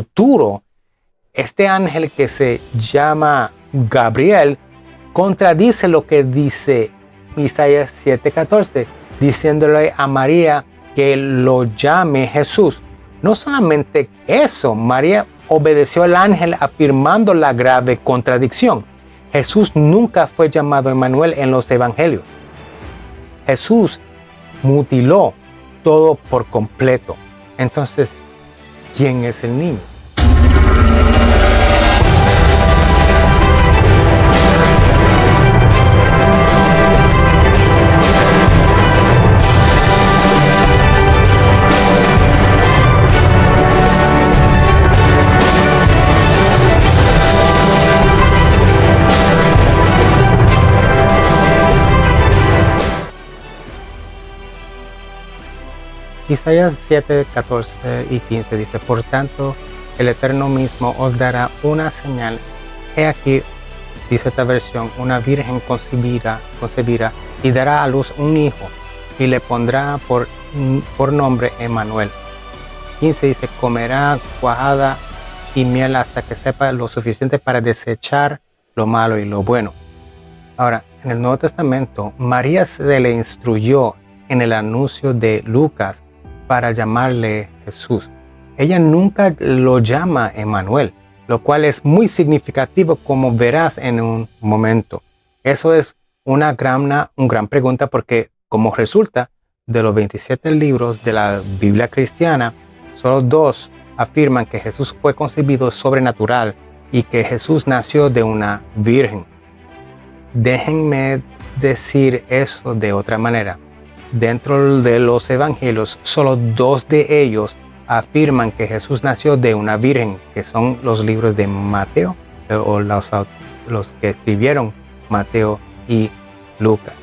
futuro, este ángel que se llama Gabriel contradice lo que dice Isaías 7:14, diciéndole a María que lo llame Jesús. No solamente eso, María obedeció al ángel afirmando la grave contradicción. Jesús nunca fue llamado Emmanuel en los evangelios. Jesús mutiló todo por completo. Entonces, ¿quién es el niño? Isaías 7, 14 y 15 dice: por tanto, el Eterno mismo os dará una señal. He aquí, dice esta versión, una virgen concebirá y dará a luz un hijo y le pondrá por nombre Emmanuel. 15 dice: comerá cuajada y miel hasta que sepa lo suficiente para desechar lo malo y lo bueno. Ahora, en el Nuevo Testamento, María se le instruyó en el anuncio de Lucas para llamarle Jesús. Ella nunca lo llama Emmanuel, lo cual es muy significativo, como verás en un momento. Eso es una gran pregunta, porque como resulta de los 27 libros de la Biblia cristiana, solo 2 afirman que Jesús fue concebido sobrenatural y que Jesús nació de una virgen. Déjenme decir eso de otra manera. Dentro de los evangelios, solo 2 de ellos afirman que Jesús nació de una virgen, que son los libros de Mateo, o los que escribieron Mateo y Lucas.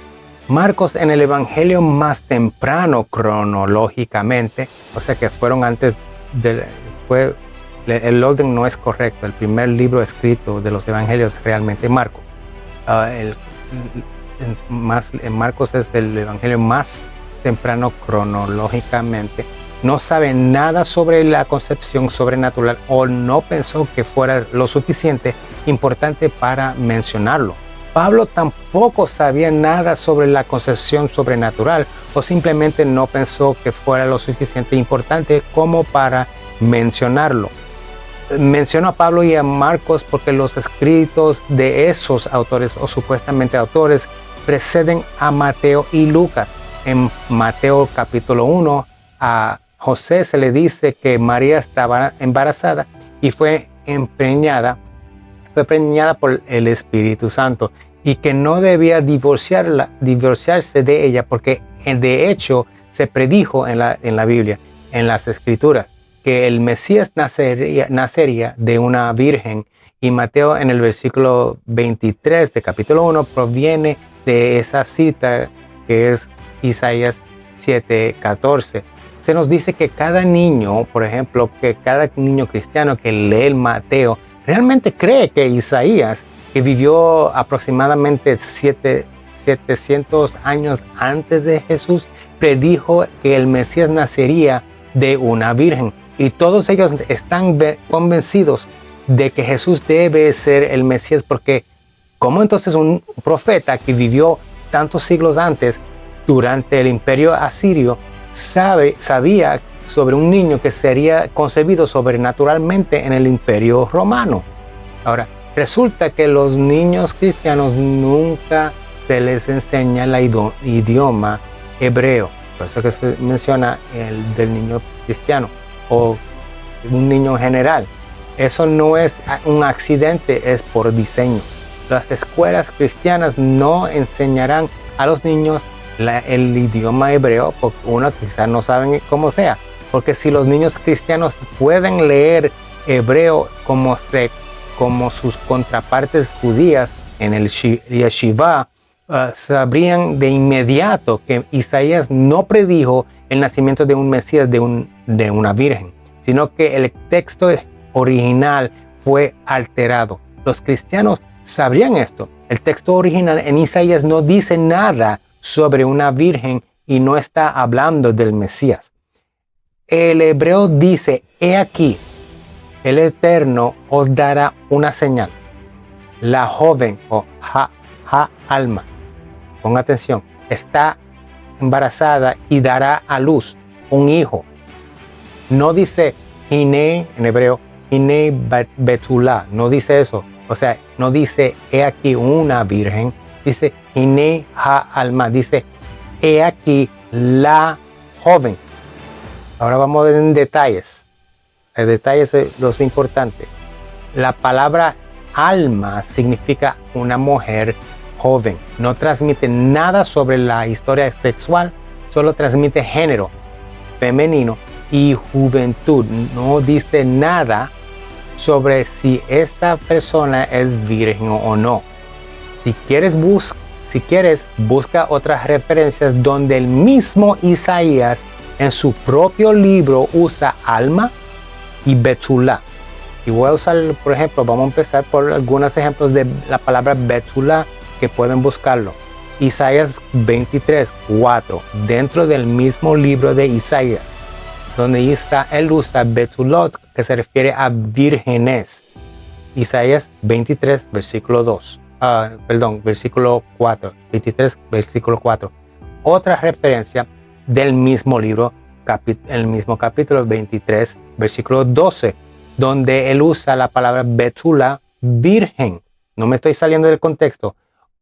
Marcos, en el evangelio más temprano cronológicamente, o sea que fueron antes el orden no es correcto. El primer libro escrito de los evangelios es realmente Marcos. Marcos es el evangelio más temprano cronológicamente. No sabe nada sobre la concepción sobrenatural, o no pensó que fuera lo suficiente importante para mencionarlo. Pablo tampoco sabía nada sobre la concepción sobrenatural, o simplemente no pensó que fuera lo suficiente importante como para mencionarlo. Menciono a Pablo y a Marcos porque los escritos de esos autores, o supuestamente autores, preceden a Mateo y Lucas. En Mateo capítulo 1, a José se le dice que María estaba embarazada y fue preñada por el Espíritu Santo, y que no debía divorciarse de ella, porque de hecho se predijo en la Biblia, en las Escrituras, que el Mesías nacería de una virgen. Y Mateo, en el versículo 23 de capítulo 1, proviene de esa cita, que es Isaías 7:14. Se nos dice que cada niño, por ejemplo, que cada niño cristiano que lee el Mateo realmente cree que Isaías, que vivió aproximadamente 700 años antes de Jesús, predijo que el Mesías nacería de una virgen. Y todos ellos están convencidos de que Jesús debe ser el Mesías, porque ¿cómo entonces un profeta que vivió tantos siglos antes, durante el imperio asirio, sabía sobre un niño que sería concebido sobrenaturalmente en el imperio romano? Ahora, resulta que los niños cristianos nunca se les enseña el idioma hebreo. Por eso que se menciona el del niño cristiano o un niño en general. Eso no es un accidente, es por diseño. Las escuelas cristianas no enseñarán a los niños el idioma hebreo, porque uno quizás no saben cómo sea. Porque si los niños cristianos pueden leer hebreo como sus contrapartes judías en el yeshiva, sabrían de inmediato que Isaías no predijo el nacimiento de un Mesías de una virgen, sino que el texto original fue alterado. Los cristianos sabrían esto. El texto original en Isaías no dice nada sobre una virgen y no está hablando del Mesías. El hebreo dice: he aquí, el Eterno os dará una señal. La joven o Alma, pon atención, está embarazada y dará a luz un hijo. No dice Hine en hebreo, Hine Betulá, no dice eso. O sea, no dice he aquí una virgen, dice Hine Alma, dice he aquí la joven. Ahora vamos en detalles. El detalle es lo importante. La palabra alma significa una mujer joven. No transmite nada sobre la historia sexual, solo transmite género femenino y juventud. No dice nada sobre si esa persona es virgen o no. Si quieres, busca otras referencias donde el mismo Isaías en su propio libro usa alma y betulá. Y voy a usar, por ejemplo, vamos a empezar por algunos ejemplos de la palabra betulá que pueden buscarlo. Isaías 23:4, dentro del mismo libro de Isaías, donde él usa betulot, que se refiere a vírgenes. Isaías 23, versículo 2. Versículo 4. 23, versículo 4. Otra referencia del mismo libro, el mismo capítulo 23, versículo 12, donde él usa la palabra betula, virgen. No me estoy saliendo del contexto.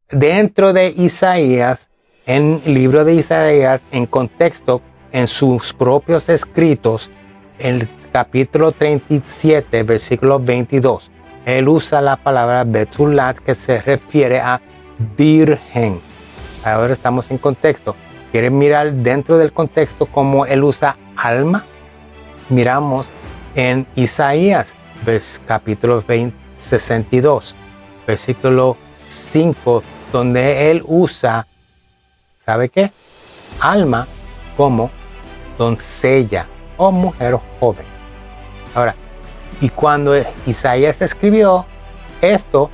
Dentro de Isaías, en el libro de Isaías, en contexto, en sus propios escritos, el capítulo 37, versículo 22, él usa la palabra betulat, que se refiere a virgen. Ahora estamos en contexto. ¿Quieren mirar dentro del contexto cómo él usa alma? Miramos en Isaías, capítulo 62, versículo 5, donde él usa, ¿sabe qué? Alma como doncella o mujer joven. Ahora, y cuando Isaías escribió esto,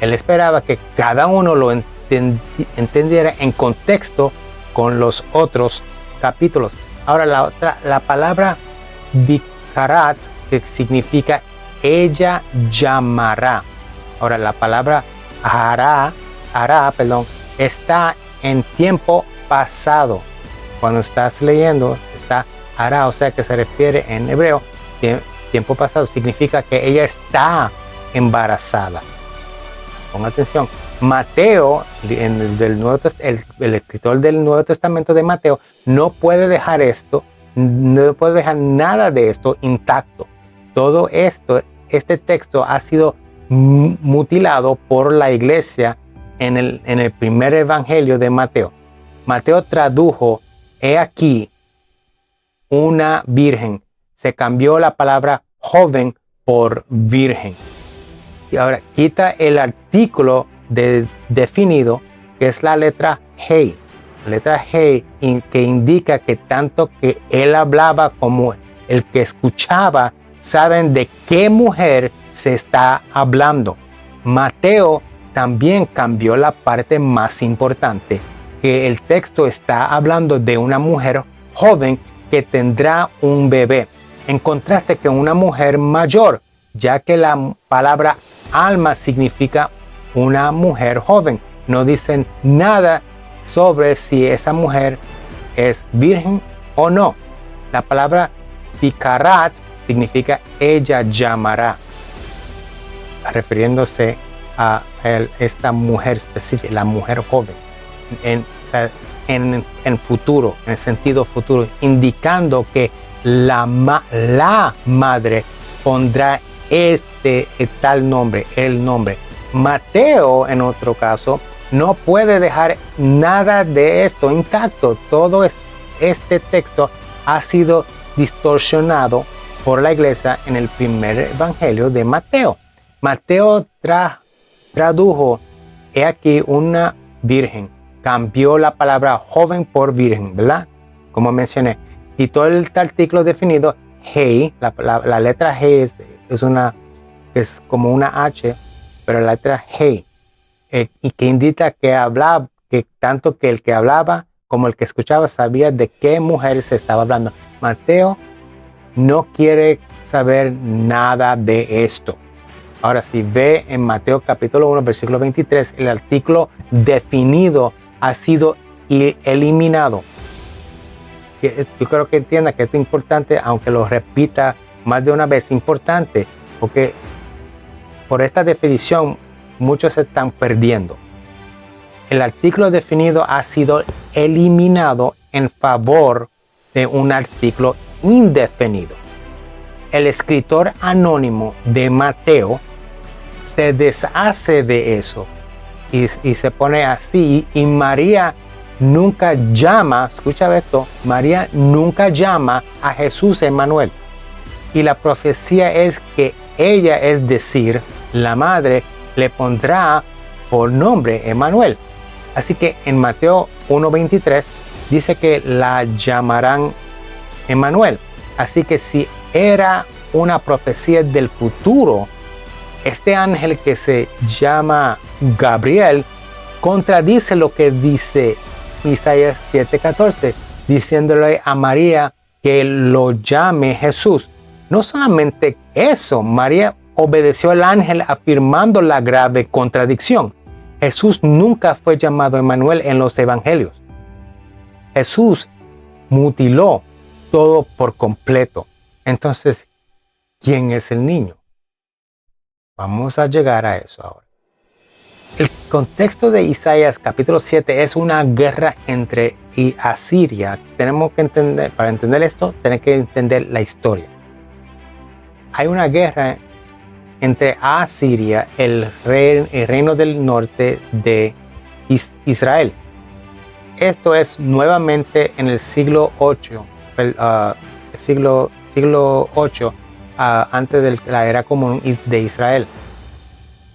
él esperaba que cada uno lo entendiera en contexto con los otros capítulos. Ahora la palabra Bikarat, que significa ella llamará. Ahora la palabra hará, está en tiempo pasado. Cuando estás leyendo, está hará, o sea que se refiere en hebreo, tiempo pasado, significa que ella está embarazada. Pon atención. Mateo, el escritor del Nuevo Testamento de Mateo, no puede dejar nada de esto intacto. Todo este texto ha sido mutilado por la iglesia en el primer evangelio de Mateo. Mateo tradujo, he aquí una virgen. Se cambió la palabra joven por virgen. Y ahora quita el artículo definido, que es la letra Hei. La letra Hei que indica que tanto que él hablaba como el que escuchaba saben de qué mujer se está hablando. Mateo también cambió la parte más importante, que el texto está hablando de una mujer joven que tendrá un bebé, en contraste con una mujer mayor, ya que la palabra alma significa una mujer joven. No dicen nada sobre si esa mujer es virgen o no. La palabra Bikarat significa ella llamará, refiriéndose a esta mujer específica, la mujer joven, en futuro, en sentido futuro, indicando que la madre pondrá tal nombre, el nombre. Mateo, en otro caso, no puede dejar nada de esto intacto. Todo este texto ha sido distorsionado por la iglesia en el primer evangelio de Mateo. Mateo tradujo, he aquí una virgen, cambió la palabra joven por virgen, ¿verdad? Como mencioné, y todo el artículo definido, Hei, la letra Hei es como una H, pero la letra Hei, y que indica que tanto que el que hablaba como el que escuchaba sabía de qué mujer se estaba hablando. Mateo no quiere saber nada de esto. Ahora, si ve en Mateo capítulo 1, versículo 23, el artículo definido ha sido eliminado. Yo creo que entienda que esto es importante, aunque lo repita más de una vez, importante, porque por esta definición muchos se están perdiendo. El artículo definido ha sido eliminado en favor de un artículo indefinido. El escritor anónimo de Mateo se deshace de eso y se pone así, y María nunca llama, escucha esto, María nunca llama a Jesús Emmanuel. Y la profecía es que ella, es decir, la madre, le pondrá por nombre Emmanuel. Así que en Mateo 1:23 dice que la llamarán Emmanuel. Así que si era una profecía del futuro, este ángel que se llama Gabriel contradice lo que dice Isaías 7:14, diciéndole a María que lo llame Jesús. No solamente eso, María obedeció al ángel afirmando la grave contradicción. Jesús nunca fue llamado Emmanuel en los evangelios. Jesús mutiló todo por completo. Entonces, ¿quién es el niño? Vamos a llegar a eso ahora. El contexto de Isaías capítulo 7 es una guerra entre Asiria. Tenemos que entender, para entender esto, tenemos que entender la historia. Hay una guerra entre Asiria, el reino del norte de Israel. Esto es nuevamente en el siglo 8, siglo 8, antes de la era común de Israel.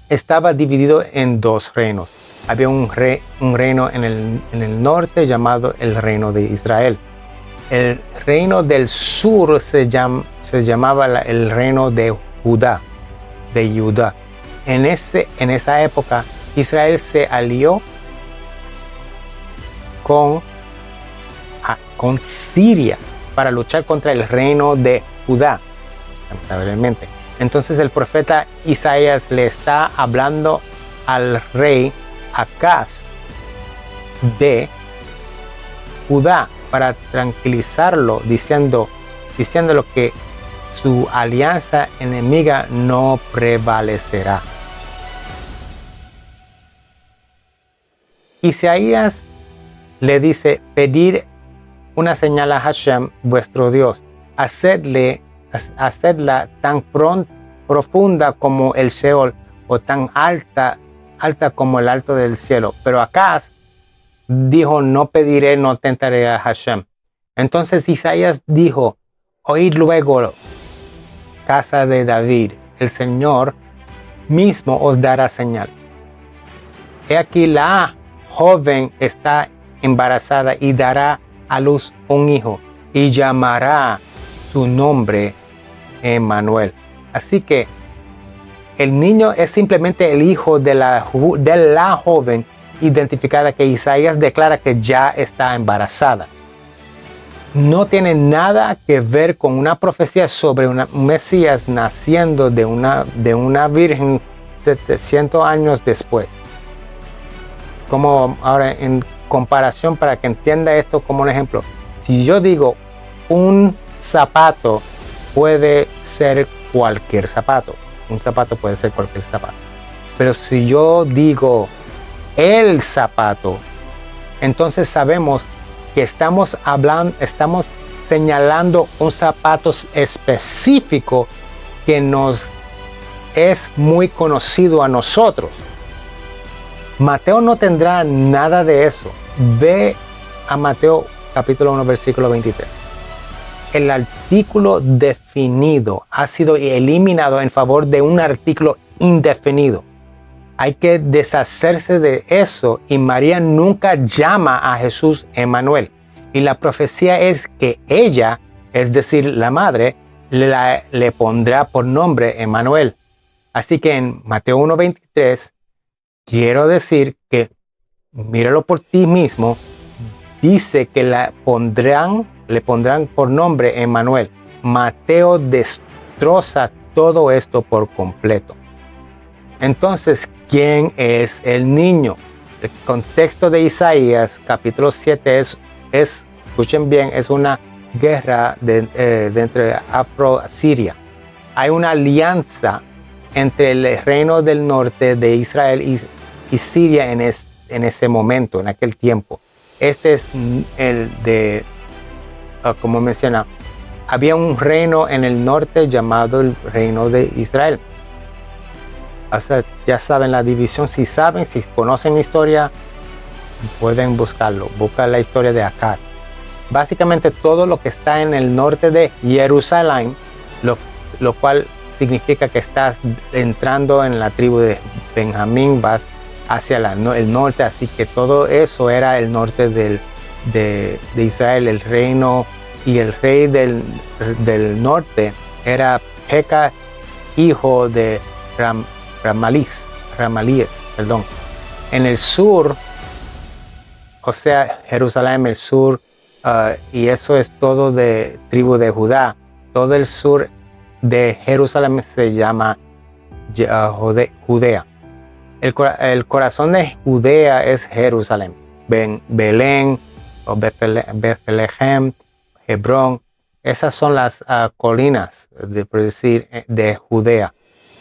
Estaba dividido en dos reinos. Había un reino en el norte llamado el reino de Israel. El reino del sur se llamaba el reino de Judá. En esa época, Israel se alió con Siria para luchar contra el reino de Judá, lamentablemente. Entonces el profeta Isaías le está hablando al rey Acaz de Judá para tranquilizarlo, diciéndolo que su alianza enemiga no prevalecerá. Isaías le dice: pedid una señal a Hashem, vuestro Dios, hacedla tan profunda como el Sheol, o tan alta como el alto del cielo. Pero Acaz dijo: no pediré, no tentaré a Hashem. Entonces Isaías dijo: oíd luego, casa de David, el Señor mismo os dará señal. He aquí, la joven está embarazada y dará a luz un hijo, y llamará su nombre Emmanuel. Así que el niño es simplemente el hijo de la joven identificada, que Isaías declara que ya está embarazada. No tiene nada que ver con una profecía sobre un Mesías naciendo de una virgen 700 años después. Como ahora, en comparación, para que entienda esto como un ejemplo, si yo digo un zapato, puede ser cualquier zapato. Un zapato puede ser cualquier zapato. Pero si yo digo el zapato, entonces sabemos que estamos señalando un zapato específico que nos es muy conocido a nosotros. Mateo no tendrá nada de eso. Ve a Mateo capítulo 1, versículo 23. El artículo definido ha sido eliminado en favor de un artículo indefinido. Hay que deshacerse de eso, y María nunca llama a Jesús Emmanuel. Y la profecía es que ella, es decir, la madre, le pondrá por nombre Emmanuel. Así que en Mateo 1:23, quiero decir que, míralo por ti mismo, dice que le pondrán por nombre Emmanuel. Mateo destroza todo esto por completo. Entonces, ¿quién es el niño? El contexto de Isaías, capítulo 7, escuchen bien, es una guerra entre Afro-Siria. Hay una alianza entre el reino del norte de Israel y Siria en ese momento, en aquel tiempo. Este es el de, como menciona, había un reino en el norte llamado el reino de Israel. O sea, ya saben la división, si conocen historia, pueden buscarlo. Busca la historia de Acaz. Básicamente todo lo que está en el norte de Jerusalén, lo cual significa que estás entrando en la tribu de Benjamín, vas hacia el norte, así que todo eso era el norte de Israel, el reino, y el rey del norte era Pekah, hijo de Ramalíes. En el sur, o sea, Jerusalén, el sur, y eso es todo de tribu de Judá. Todo el sur de Jerusalén se llama Judea. El corazón de Judea es Jerusalén. Belén, o Betlehem, Hebrón. Esas son las colinas de Judea.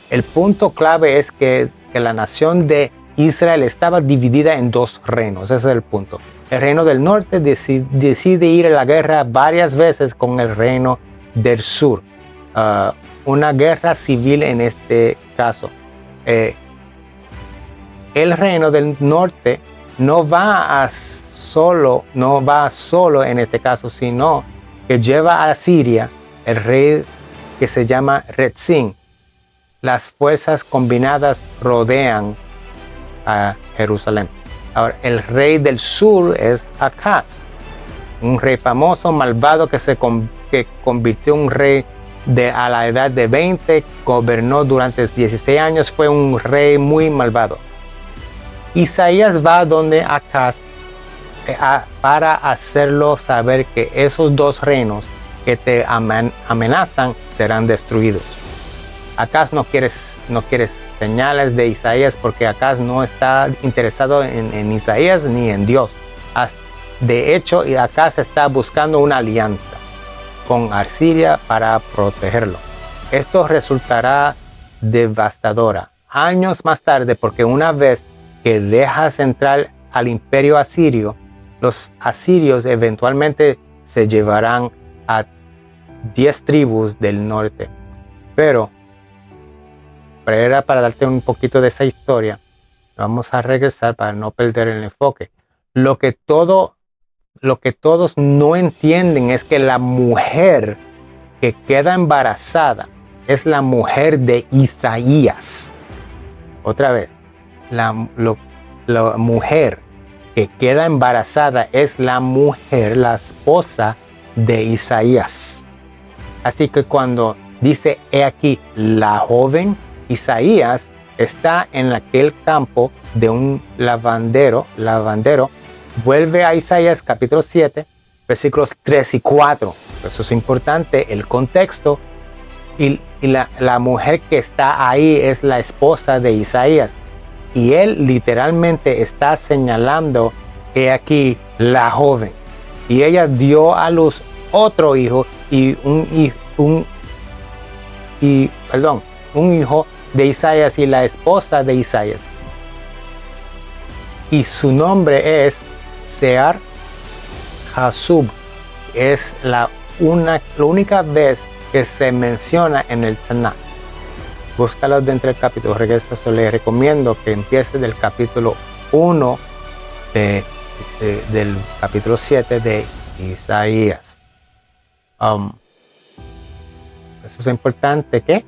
El punto clave es que la nación de Israel estaba dividida en dos reinos. Ese es el punto. El reino del norte decide ir a la guerra varias veces con el reino del sur. Una guerra civil en este caso. El reino del norte no va solo en este caso, sino que lleva a Siria el rey que se llama Rezín. Las fuerzas combinadas rodean a Jerusalén. Ahora, el rey del sur es Acaz, un rey famoso, malvado, que convirtió en un rey a la edad de 20, gobernó durante 16 años, fue un rey muy malvado. Isaías va donde Acaz para hacerlo saber que esos dos reinos que te amenazan serán destruidos. Acaz no quiere señales de Isaías porque Acaz no está interesado en Isaías ni en Dios. De hecho, Acaz está buscando una alianza con Asiria para protegerlo. Esto resultará devastadora años más tarde, porque una vez que dejas entrar al imperio asirio, los asirios eventualmente se llevarán a 10 tribus del norte. Pero era para darte un poquito de esa historia. Vamos a regresar para no perder el enfoque. Lo que todos no entienden es que la mujer que queda embarazada es la mujer de Isaías. Otra vez, la mujer que queda embarazada es la esposa de Isaías. Así que cuando dice, he aquí, la joven, Isaías está en aquel campo de un lavandero. Vuelve a Isaías capítulo 7, versículos 3 y 4. Eso es importante, el contexto. Y la mujer que está ahí es la esposa de Isaías. Y él literalmente está señalando que aquí la joven. Y ella dio a luz otro hijo y un hijo de Isaías y la esposa de Isaías. Y su nombre es Sear Jasub. Es la única vez que se menciona en el Tanakh. Búscalo dentro del capítulo. Regresa, les recomiendo que empiece del capítulo 1 del capítulo 7 de Isaías. Eso es importante, que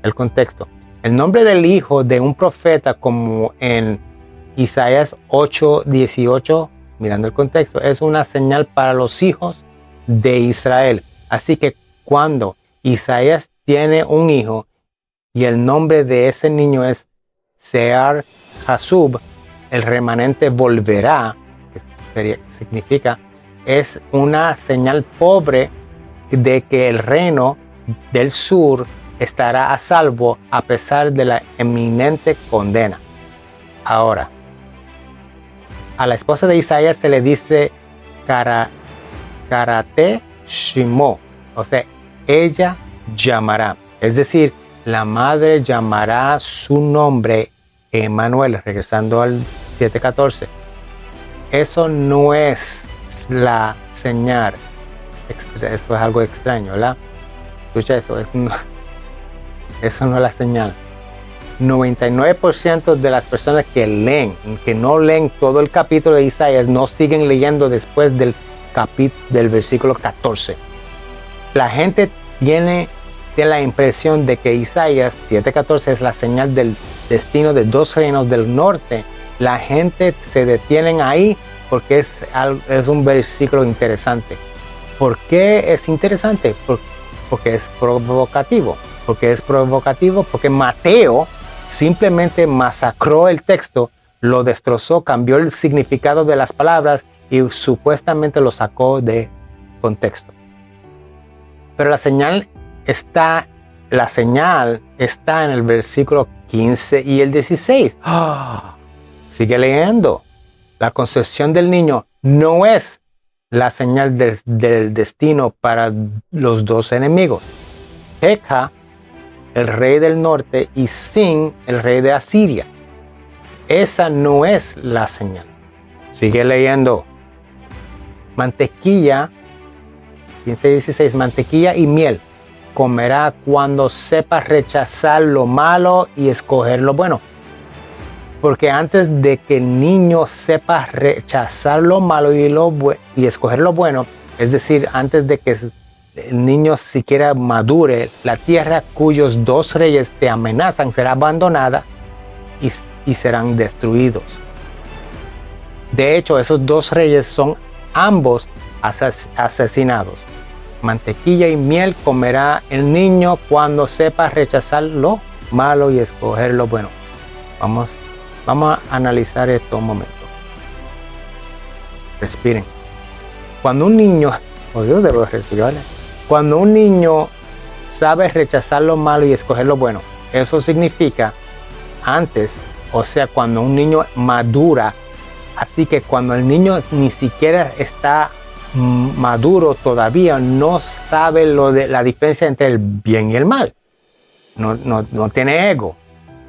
el contexto. El nombre del hijo de un profeta, como en Isaías 8:18, mirando el contexto, es una señal para los hijos de Israel. Así que cuando Isaías tiene un hijo y el nombre de ese niño es Sear Jasub, el remanente volverá, que significa, es una señal pobre de que el reino del sur estará a salvo a pesar de la eminente condena. Ahora, a la esposa de Isaías se le dice Karate Shimo, o sea, ella llamará. Es decir, la madre llamará su nombre Emmanuel, regresando al 7:14. Eso no es la señal. Eso es algo extraño, ¿verdad? Escucha eso, eso no es la señal. 99% de las personas que no leen todo el capítulo de Isaías, no siguen leyendo después del versículo 14. La gente tiene la impresión de que Isaías 7:14 es la señal del destino de dos reinos del norte. La gente se detiene ahí porque es un versículo interesante. ¿Por qué es interesante? Porque es provocativo. Porque Mateo simplemente masacró el texto, lo destrozó, cambió el significado de las palabras y supuestamente lo sacó de contexto. Pero la señal está en el versículo 15 y el 16. Sigue leyendo. La concepción del niño no es la señal del destino para los dos enemigos. Pekah, el rey del norte, y Sin, el rey de Asiria. Esa no es la señal. Sigue leyendo. Mantequilla, 15 y 16, mantequilla y miel comerá cuando sepa rechazar lo malo y escoger lo bueno. Porque antes de que el niño sepa rechazar lo malo y escoger lo bueno, es decir, antes de que el niño siquiera madure, la tierra cuyos dos reyes te amenazan será abandonada y serán destruidos. De hecho, esos dos reyes son ambos asesinados. Mantequilla y miel comerá el niño cuando sepa rechazar lo malo y escoger lo bueno. Vamos a analizar esto un momento. Respiren. Cuando un niño, Dios, debo respirar. Cuando un niño sabe rechazar lo malo y escoger lo bueno, eso significa antes, o sea, cuando un niño madura. Así que cuando el niño ni siquiera está maduro todavía, no sabe la diferencia entre el bien y el mal. No tiene ego.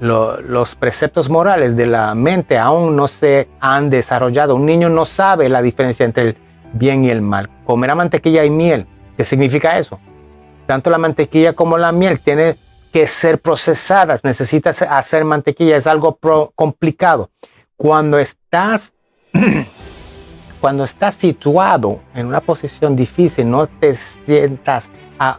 Los preceptos morales de la mente aún no se han desarrollado. Un niño no sabe la diferencia entre el bien y el mal. Comerá mantequilla y miel. ¿Qué significa eso? Tanto la mantequilla como la miel tienen que ser procesadas. Necesitas hacer mantequilla. Es algo complicado. Cuando estás situado en una posición difícil, no te sientas a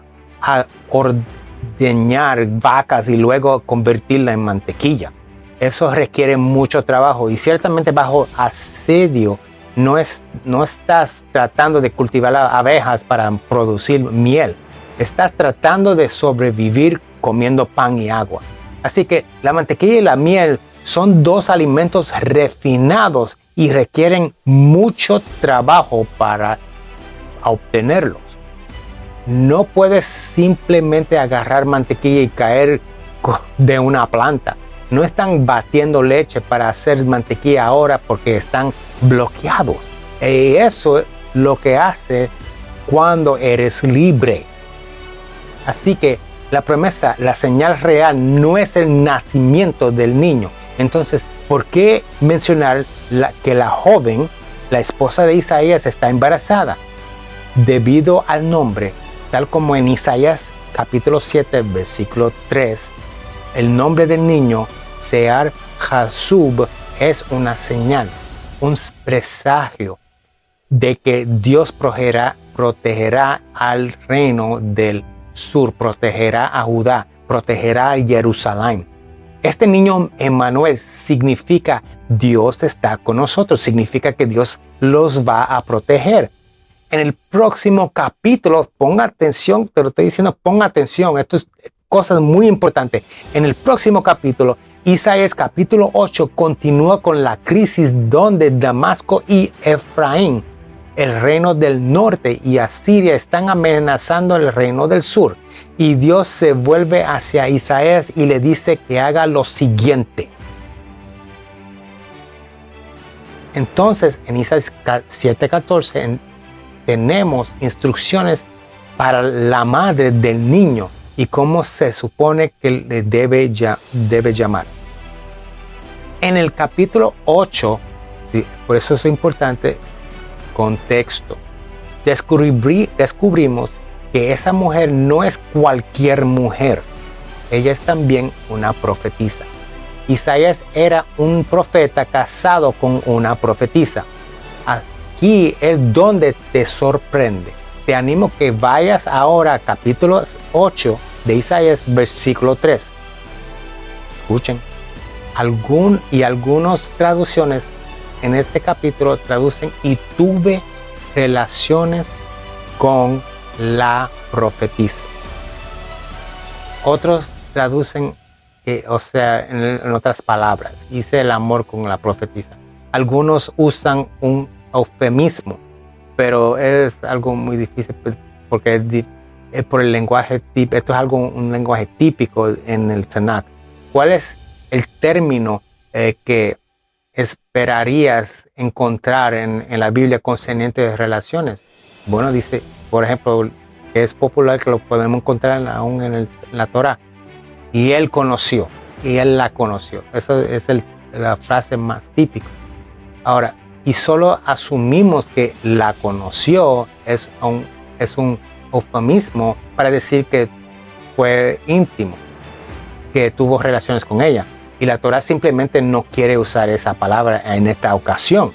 ordeñar vacas y luego convertirla en mantequilla. Eso requiere mucho trabajo y ciertamente bajo asedio no estás tratando de cultivar abejas para producir miel. Estás tratando de sobrevivir comiendo pan y agua. Así que la mantequilla y la miel son dos alimentos refinados y requieren mucho trabajo para obtenerlos. No puedes simplemente agarrar mantequilla y caer de una planta. No están batiendo leche para hacer mantequilla ahora porque están bloqueados. Y eso es lo que hace cuando eres libre. Así que la promesa, la señal real no es el nacimiento del niño. Entonces, ¿por qué mencionar que la joven, la esposa de Isaías, está embarazada? Debido al nombre, tal como en Isaías capítulo 7, versículo 3, el nombre del niño, Sear Jasub, es una señal, un presagio de que Dios protegerá al reino del sur, protegerá a Judá, protegerá a Jerusalén. Este niño Emmanuel significa Dios está con nosotros, significa que Dios los va a proteger. En el próximo capítulo, ponga atención, te lo estoy diciendo, ponga atención, esto es cosas muy importantes. En el próximo capítulo, Isaías capítulo 8 continúa con la crisis donde Damasco y Efraín el reino del norte y Asiria están amenazando el reino del sur. Y Dios se vuelve hacia Isaías y le dice que haga lo siguiente. Entonces, en Isaías 7:14 tenemos instrucciones para la madre del niño y cómo se supone que le debe llamar. En el capítulo 8, sí, por eso es importante, contexto. Descubrimos que esa mujer no es cualquier mujer. Ella es también una profetisa. Isaías era un profeta casado con una profetisa. Aquí es donde te sorprende. Te animo que vayas ahora a capítulo 8 de Isaías, versículo 3. Escuchen. Algunas traducciones en este capítulo traducen y tuve relaciones con la profetisa. Otros traducen en otras palabras, hice el amor con la profetisa. Algunos usan un eufemismo, pero es algo muy difícil porque es por el lenguaje típico. Esto es un lenguaje típico en el Tanakh. ¿Cuál es el término que esperarías encontrar en la Biblia concerniente de relaciones? Bueno, dice, por ejemplo, que es popular, que lo podemos encontrar aún en la Torá. Y él conoció, y él la conoció. Eso es la frase más típica. Ahora, y solo asumimos que la conoció, es un eufemismo para decir que fue íntimo, que tuvo relaciones con ella. Y la Torá simplemente no quiere usar esa palabra en esta ocasión.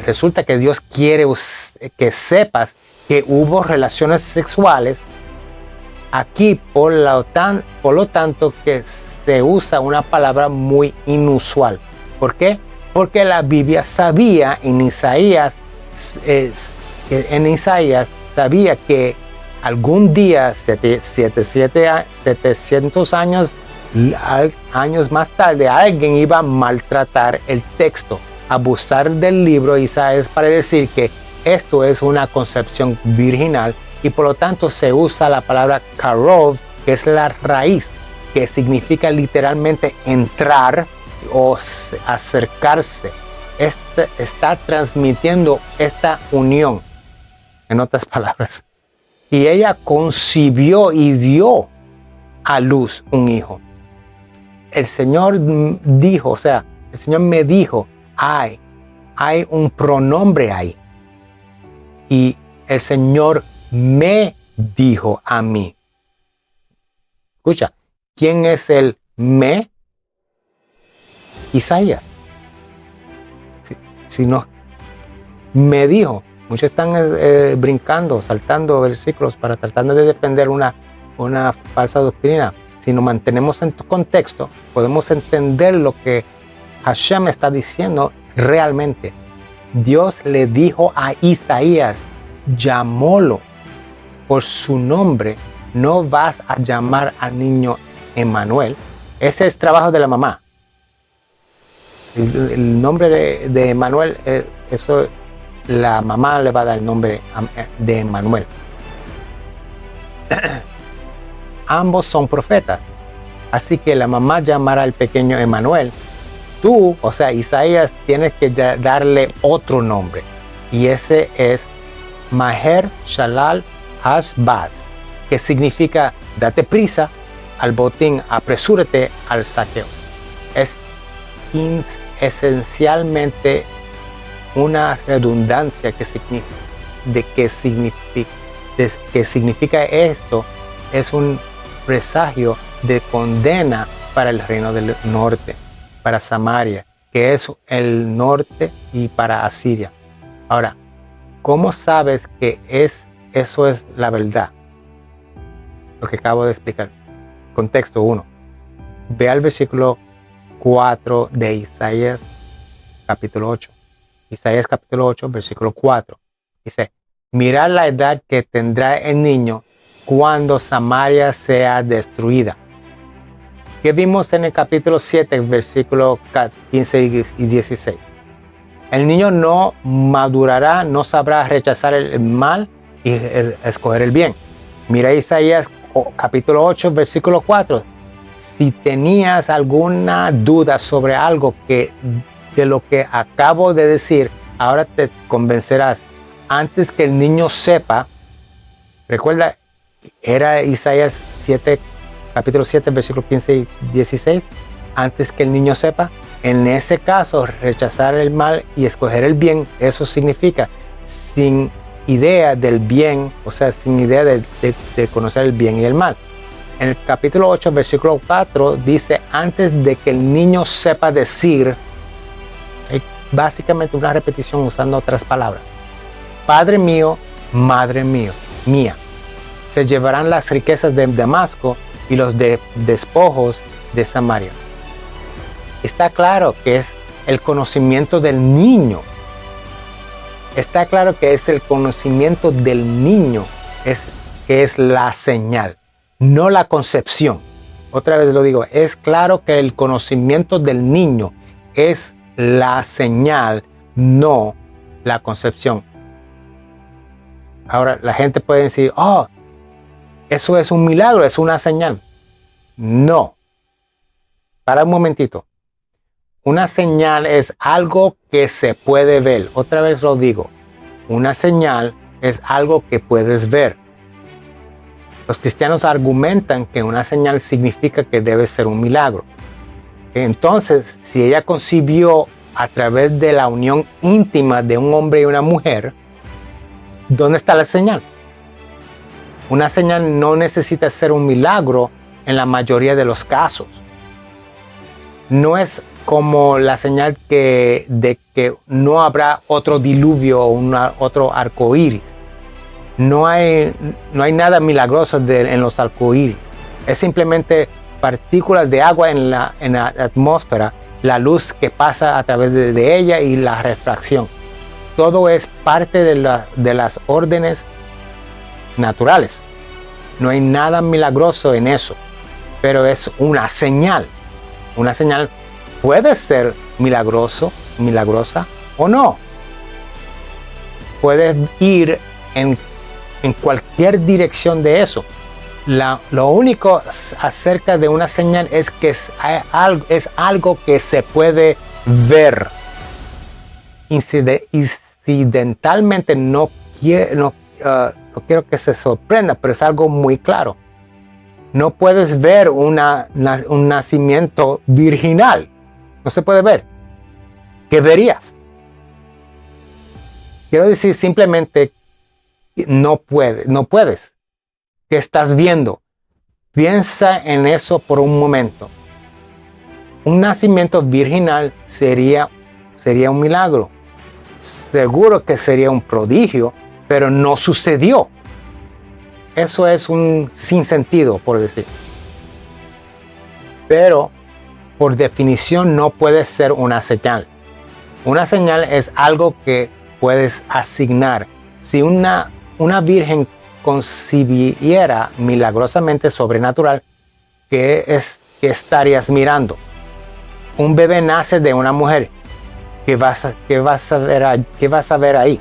Resulta que Dios quiere que sepas que hubo relaciones sexuales aquí, por lo tanto que se usa una palabra muy inusual. ¿Por qué? Porque la Biblia sabía en Isaías sabía que algún día, 700 años más tarde, alguien iba a maltratar el texto, abusar del libro de Isaías para decir que esto es una concepción virginal. Y por lo tanto se usa la palabra karov, que es la raíz, que significa literalmente entrar o acercarse. Está transmitiendo esta unión, en otras palabras. Y ella concibió y dio a luz un hijo. El Señor dijo, el Señor me dijo, hay un pronombre ahí. Y el Señor me dijo a mí. Escucha, ¿quién es el me? Isaías. Si no, me dijo. Muchos están brincando, saltando versículos para tratar de defender una falsa doctrina. Si nos mantenemos en tu contexto, podemos entender lo que Hashem está diciendo realmente. Dios le dijo a Isaías, llamólo por su nombre, no vas a llamar al niño Emmanuel. Ese es trabajo de la mamá. El nombre de Emmanuel, eso la mamá le va a dar el nombre de Emmanuel. Ambos son profetas, así que la mamá llamará al pequeño Emmanuel. Tú, Isaías, tienes que darle otro nombre, y ese es Maher Shalal Hashbaz, que significa date prisa al botín, apresúrate al saqueo. Es esencialmente una redundancia que significa esto. Es un presagio de condena para el reino del norte, para Samaria, que es el norte, y para Asiria. Ahora, ¿cómo sabes que eso es la verdad? Lo que acabo de explicar. Contexto 1. Ve al versículo 4 de Isaías capítulo 8. Isaías capítulo 8, versículo 4. Dice, mirad la edad que tendrá el niño cuando Samaria sea destruida. ¿Qué vimos en el capítulo 7, versículo 15 y 16? El niño no madurará, no sabrá rechazar el mal y escoger el bien. Mira Isaías capítulo 8, versículo 4. Si tenías alguna duda sobre algo de lo que acabo de decir, ahora te convencerás. Antes que el niño sepa, recuerda, era Isaías 7, capítulo 7, versículo 15 y 16. Antes que el niño sepa, en ese caso, rechazar el mal y escoger el bien, eso significa sin idea del bien, o sea, sin idea de conocer el bien y el mal. En el capítulo 8, versículo 4, dice, antes de que el niño sepa decir, básicamente una repetición usando otras palabras. Padre mío, madre mía, se llevarán las riquezas de Damasco y los despojos de Samaria. Está claro que es el conocimiento del niño. Está claro que es el conocimiento del niño que es la señal, no la concepción. Otra vez lo digo, es claro que el conocimiento del niño es la señal, no la concepción. Ahora, la gente puede decir, oh, eso es un milagro, es una señal. No. Para un momentito. Una señal es algo que se puede ver. Otra vez lo digo. Una señal es algo que puedes ver. Los cristianos argumentan que una señal significa que debe ser un milagro. Entonces, si ella concibió a través de la unión íntima de un hombre y una mujer, ¿dónde está la señal? Una señal no necesita ser un milagro en la mayoría de los casos. No es como la señal de que no habrá otro diluvio o otro arco iris. No hay nada milagroso en los arcoíris. Es simplemente partículas de agua en la atmósfera, la luz que pasa a través de ella y la refracción. Todo es parte de las órdenes naturales. No hay nada milagroso en eso, pero es una señal. Una señal puede ser milagrosa o no. Puedes ir en cualquier dirección de eso. Lo único acerca de una señal es que es algo que se puede ver. Incidentalmente no quiero que se sorprenda, pero es algo muy claro. No puedes ver un nacimiento virginal. No se puede ver. ¿Qué verías? Quiero decir simplemente no puedes. ¿Qué estás viendo? Piensa en eso por un momento. Un nacimiento virginal sería un milagro. Seguro que sería un prodigio, pero no sucedió. Eso es un sinsentido, por decir. Pero, por definición, no puede ser una señal. Una señal es algo que puedes asignar. Si una virgen concibiera milagrosamente sobrenatural, ¿qué estarías mirando? Un bebé nace de una mujer. ¿Qué vas a ver ahí?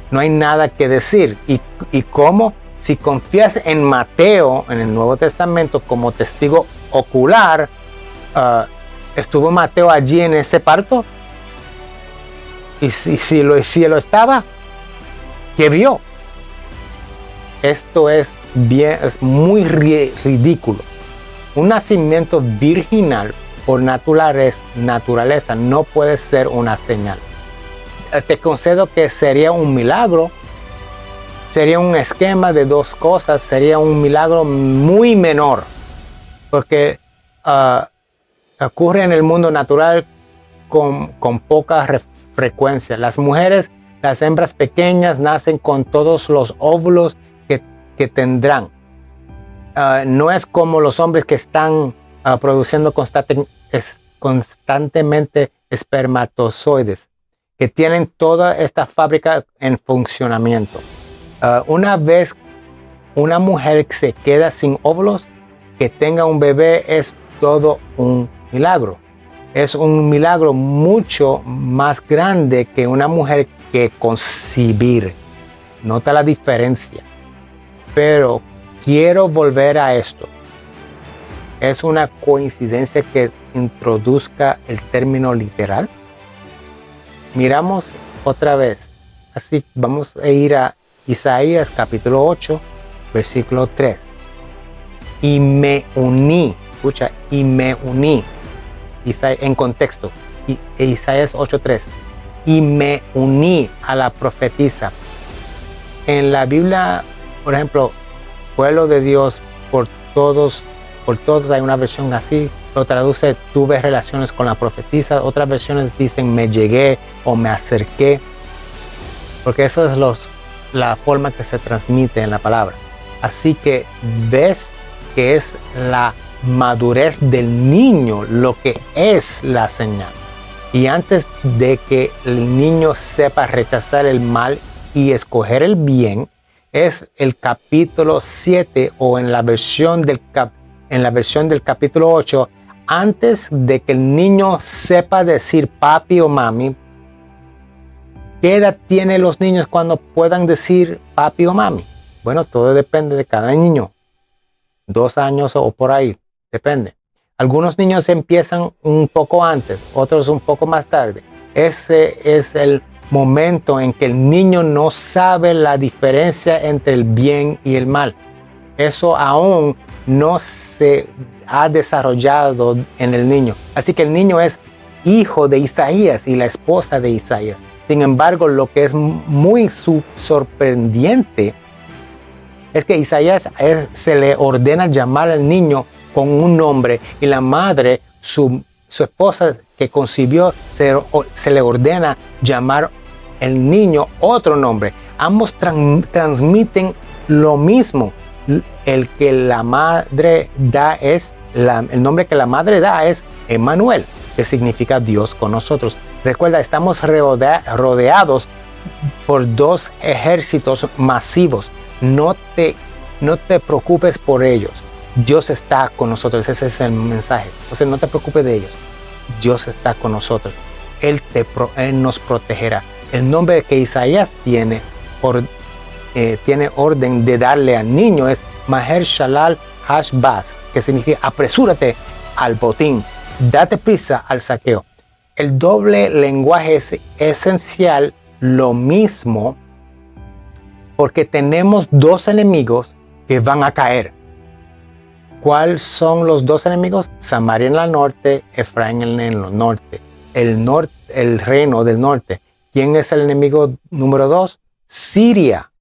No hay nada que decir. ¿Y cómo? Si confías en Mateo, en el Nuevo Testamento, como testigo ocular, ¿estuvo Mateo allí en ese parto? Y si lo estaba, ¿qué vio? Esto es muy ridículo. Un nacimiento virginal por naturaleza no puede ser una señal. Te concedo que sería un milagro, sería un esquema de dos cosas, sería un milagro muy menor, porque ocurre en el mundo natural con poca frecuencia. Las mujeres, las hembras pequeñas, nacen con todos los óvulos que tendrán. No es como los hombres que están produciendo constantemente espermatozoides, que tienen toda esta fábrica en funcionamiento. Una vez una mujer se queda sin óvulos, que tenga un bebé es todo un milagro. Es un milagro mucho más grande que una mujer que concebir. Nota la diferencia. Pero quiero volver a esto. ¿Es una coincidencia que introduzca el término literal? Miramos otra vez. Así vamos a ir a Isaías capítulo 8, versículo 3. Y me uní, escucha, y me uní. En contexto, Isaías 8:3, y me uní a la profetisa. En la Biblia, por ejemplo, pueblo de Dios, por todos hay una versión así, lo traduce, tuve relaciones con la profetisa. Otras versiones dicen me llegué o me acerqué, porque eso es la forma que se transmite en la palabra. Así que ves que es la madurez del niño lo que es la señal. Y antes de que el niño sepa rechazar el mal y escoger el bien, es el capítulo 7 o en la versión del capítulo 8, antes de que el niño sepa decir papi o mami. ¿Qué edad tienen los niños cuando puedan decir papi o mami? Bueno, todo depende de cada niño. 2 años o por ahí, depende. Algunos niños empiezan un poco antes, otros un poco más tarde. Ese es el momento en que el niño no sabe la diferencia entre el bien y el mal. Eso aún no se ha desarrollado en el niño. Así que el niño es hijo de Isaías y la esposa de Isaías. Sin embargo, lo que es muy sorprendente es que Isaías se le ordena llamar al niño con un nombre y la madre, su esposa que concibió, se le ordena llamar el niño otro nombre. Ambos transmiten lo mismo. El que la madre da el nombre que la madre da es Emmanuel, que significa Dios con nosotros. Recuerda, estamos rodeados por 2 ejércitos masivos. No te preocupes por ellos. Dios está con nosotros. Ese es el mensaje. Entonces no te preocupes de ellos. Dios está con nosotros. Él nos protegerá. El nombre que Isaías tiene orden de darle al niño es Maher Shalal Hashbaz, que significa apresúrate al botín, date prisa al saqueo. El doble lenguaje es esencial, lo mismo, porque tenemos 2 enemigos que van a caer. ¿Cuáles son los 2 enemigos? Samaria en el norte, Efraín en el norte. El reino del norte. ¿Quién es el enemigo número 2? Siria.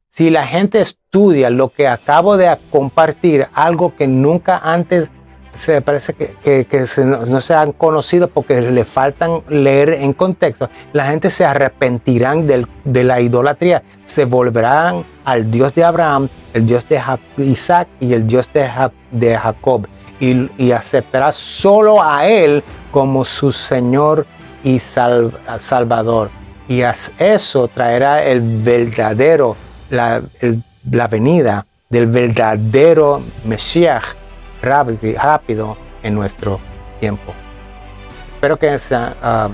Si la gente estudia lo que acabo de compartir, algo que nunca antes se parece que no se han conocido porque le faltan leer en contexto, la gente se arrepentirán de la idolatría, se volverán al Dios de Abraham, el Dios de Isaac y el Dios de Jacob, y aceptará solo a él como su Señor y Salvador. Y eso traerá la venida del verdadero Mesías rápido en nuestro tiempo. Espero que se ha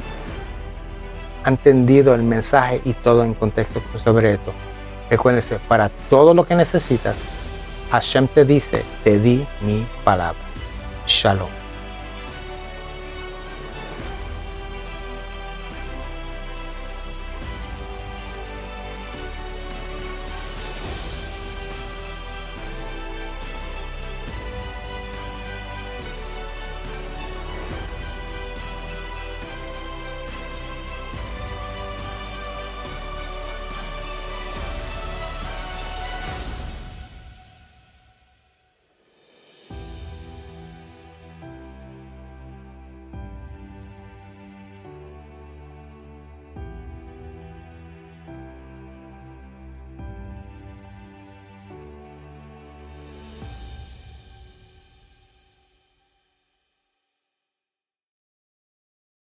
entendido el mensaje y todo en contexto sobre esto. Recuérdense, para todo lo que necesitas, Hashem te dice, te di mi palabra. Shalom.